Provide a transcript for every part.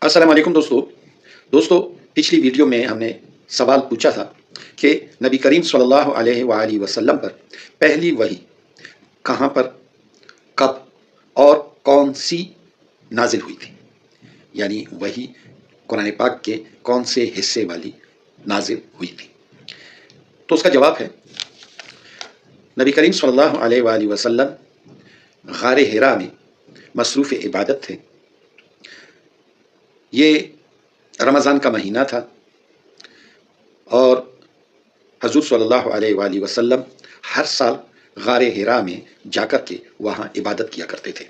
السلام علیکم دوستو پچھلی ویڈیو میں ہم نے سوال پوچھا تھا کہ نبی کریم صلی اللہ علیہ وآلہ وسلم پر پہلی وحی کہاں پر، کب اور کون سی نازل ہوئی تھی، یعنی وحی قرآن پاک کے کون سے حصے والی نازل ہوئی تھی۔ تو اس کا جواب ہے، نبی کریم صلی اللہ علیہ وآلہ وسلم غار حرا میں مصروف عبادت تھے۔ یہ رمضان کا مہینہ تھا اور حضور صلی اللہ علیہ وآلہ وسلم ہر سال غار حرا میں جا کر کے وہاں عبادت کیا کرتے تھے۔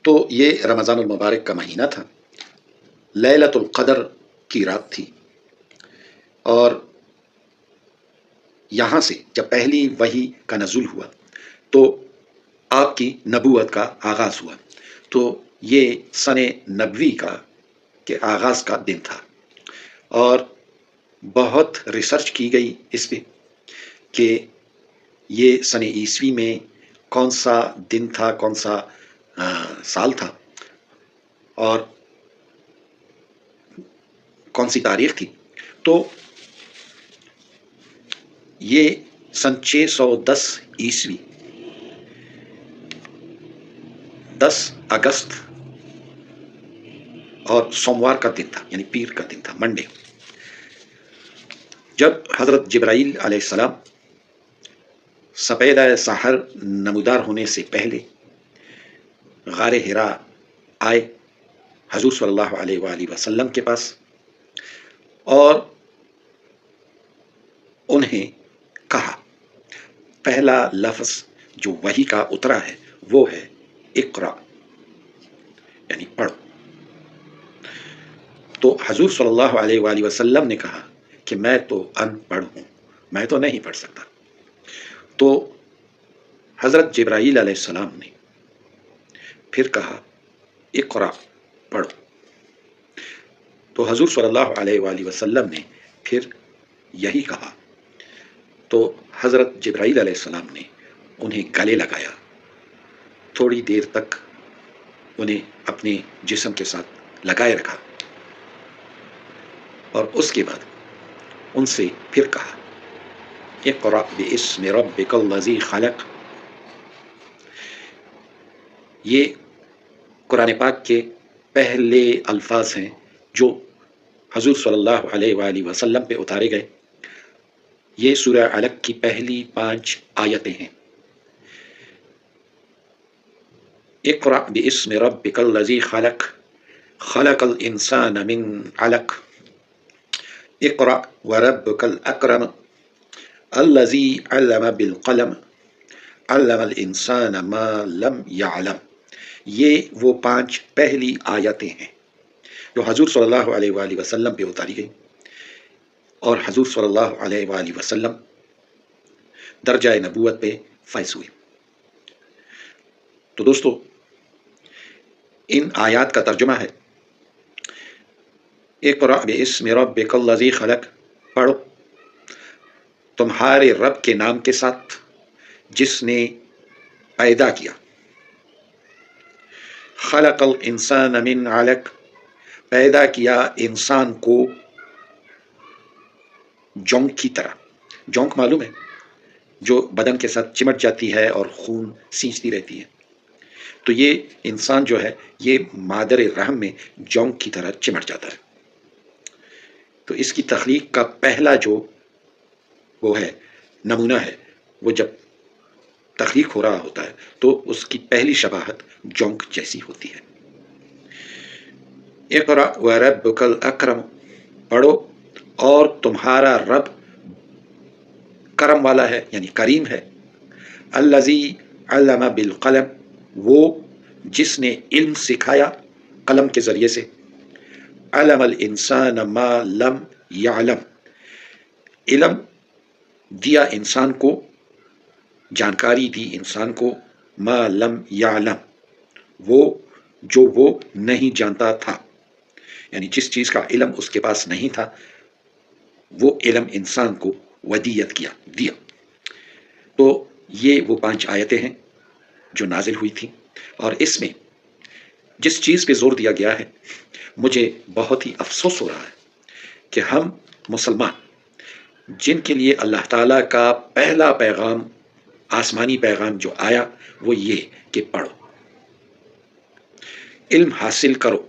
تو یہ رمضان المبارک کا مہینہ تھا، لیلۃ القدر کی رات تھی، اور یہاں سے جب پہلی وحی کا نزول ہوا تو آپ کی نبوت کا آغاز ہوا۔ تو یہ سن نبوی کے آغاز کا دن تھا، اور بہت ریسرچ کی گئی اس پہ کہ یہ سن عیسوی میں کون سا دن تھا، کون سا سال تھا، اور کون سی تاریخ تھی۔ تو یہ سن 610 عیسوی 10 اگست اور سوموار کا دن تھا، یعنی پیر کا دن تھا، منڈے، جب حضرت جبرائیل علیہ السلام سپیدہ سحر نمودار ہونے سے پہلے غار حرا آئے حضور صلی اللہ علیہ وآلہ وسلم کے پاس، اور انہیں کہا، پہلا لفظ جو وحی کا اترا ہے وہ ہے اقرا، یعنی پڑھو۔ تو حضور صلی اللہ علیہ وآلہ وسلم نے کہا کہ میں تو ان پڑھ ہوں، میں تو نہیں پڑھ سکتا۔ تو حضرت جبرائیل علیہ السلام نے پھر کہا، اقرا، پڑھو۔ تو حضور صلی اللہ علیہ وآلہ وسلم نے پھر یہی کہا۔ تو حضرت جبرائیل علیہ السلام نے انہیں گلے لگایا، تھوڑی دیر تک انہیں اپنے جسم کے ساتھ لگائے رکھا، اور اس کے بعد ان سے پھر کہا، اقرأ باسم ربک الذی خلق۔ یہ قرآن پاک کے پہلے الفاظ ہیں جو حضور صلی اللہ علیہ وآلہ وسلم پہ اتارے گئے۔ یہ سورہ علق کی پہلی 5 آیتیں ہیں۔ اقرأ باسم ربک الذی خلق، خلق الانسان من علق، اقرأ وربک الاکرم، الذی علم بالقلم، علم الانسان ما لم يعلم۔ یہ وہ 5 پہلی آیتیں ہیں جو حضور صلی اللہ علیہ وآلہ وسلم پہ اتاری گئی، اور حضور صلی اللہ علیہ وآلہ وسلم درجہ نبوت پہ فائز ہوئے۔ تو دوستو، ان آیات کا ترجمہ ہے، اقرأ باسم ربک الذی خلق، پڑھو تمہارے رب کے نام کے ساتھ جس نے پیدا کیا۔ خلق الانسان من علق، پیدا کیا انسان کو جونک کی طرح۔ جونک معلوم ہے، جو بدن کے ساتھ چمٹ جاتی ہے اور خون سینچتی رہتی ہے۔ تو یہ انسان جو ہے یہ مادر رحم میں جونک کی طرح چمٹ جاتا ہے۔ تو اس کی تخلیق کا پہلا جو وہ ہے نمونہ ہے، وہ جب تخلیق ہو رہا ہوتا ہے تو اس کی پہلی شباہت جونک جیسی ہوتی ہے۔ اقرأ وربک الاکرم، پڑھو اور تمہارا رب کرم والا ہے، یعنی کریم ہے۔ الذی علم بالقلم، وہ جس نے علم سکھایا قلم کے ذریعے سے۔ علم الانسان ما لم یعلم، علم دیا انسان کو، جانکاری دی انسان کو، ما لم یعلم، وہ جو وہ نہیں جانتا تھا، یعنی جس چیز کا علم اس کے پاس نہیں تھا وہ علم انسان کو ودیت دیا۔ تو یہ وہ 5 آیتیں ہیں جو نازل ہوئی تھیں، اور اس میں جس چیز پہ زور دیا گیا ہے مجھے بہت ہی افسوس ہو رہا ہے کہ ہم مسلمان، جن کے لیے اللہ تعالیٰ کا پہلا پیغام، آسمانی پیغام جو آیا وہ یہ کہ پڑھو، علم حاصل کرو،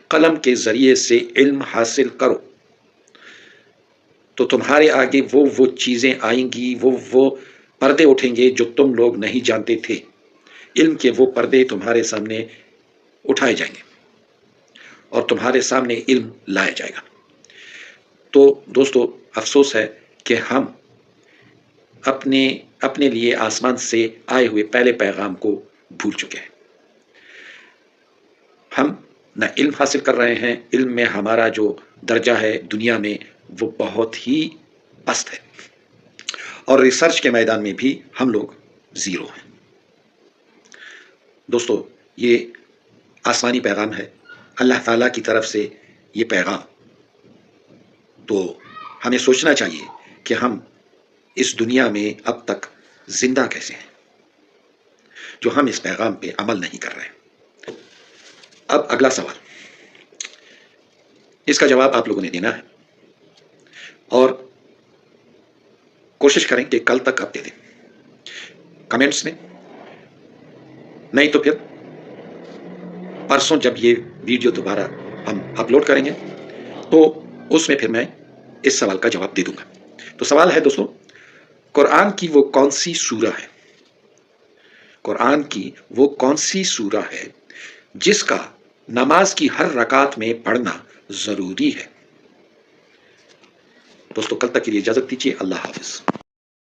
قلم کے ذریعے سے علم حاصل کرو، تو تمہارے آگے وہ چیزیں آئیں گی، وہ پردے اٹھیں گے جو تم لوگ نہیں جانتے تھے، علم کے وہ پردے تمہارے سامنے اٹھائے جائیں گے اور تمہارے سامنے علم لایا جائے گا۔ تو دوستو افسوس ہے کہ ہم اپنے لیے آسمان سے آئے ہوئے پہلے پیغام کو بھول چکے ہیں۔ ہم نہ علم حاصل کر رہے ہیں، علم میں ہمارا جو درجہ ہے دنیا میں وہ بہت ہی پست ہے، اور ریسرچ کے میدان میں بھی ہم لوگ زیرو ہیں۔ دوستو یہ آسمانی پیغام ہے، اللہ تعالیٰ کی طرف سے یہ پیغام، تو ہمیں سوچنا چاہیے کہ ہم اس دنیا میں اب تک زندہ کیسے ہیں جو ہم اس پیغام پہ عمل نہیں کر رہے۔ اب اگلا سوال، اس کا جواب آپ لوگوں نے دینا ہے اور کوشش کریں کہ کل تک آپ دے دیں کمنٹس میں، نہیں تو پھر پرسوں جب یہ ویڈیو دوبارہ ہم اپلوڈ کریں گے تو اس میں پھر میں اس سوال کا جواب دے دوں گا۔ تو سوال ہے دوستو، قرآن کی وہ کون سی سورہ ہے، قرآن کی وہ کون سی سورہ ہے جس کا نماز کی ہر رکعت میں پڑھنا ضروری ہے؟ دوستو کل تک کے لیے اجازت دیجیے، اللہ حافظ۔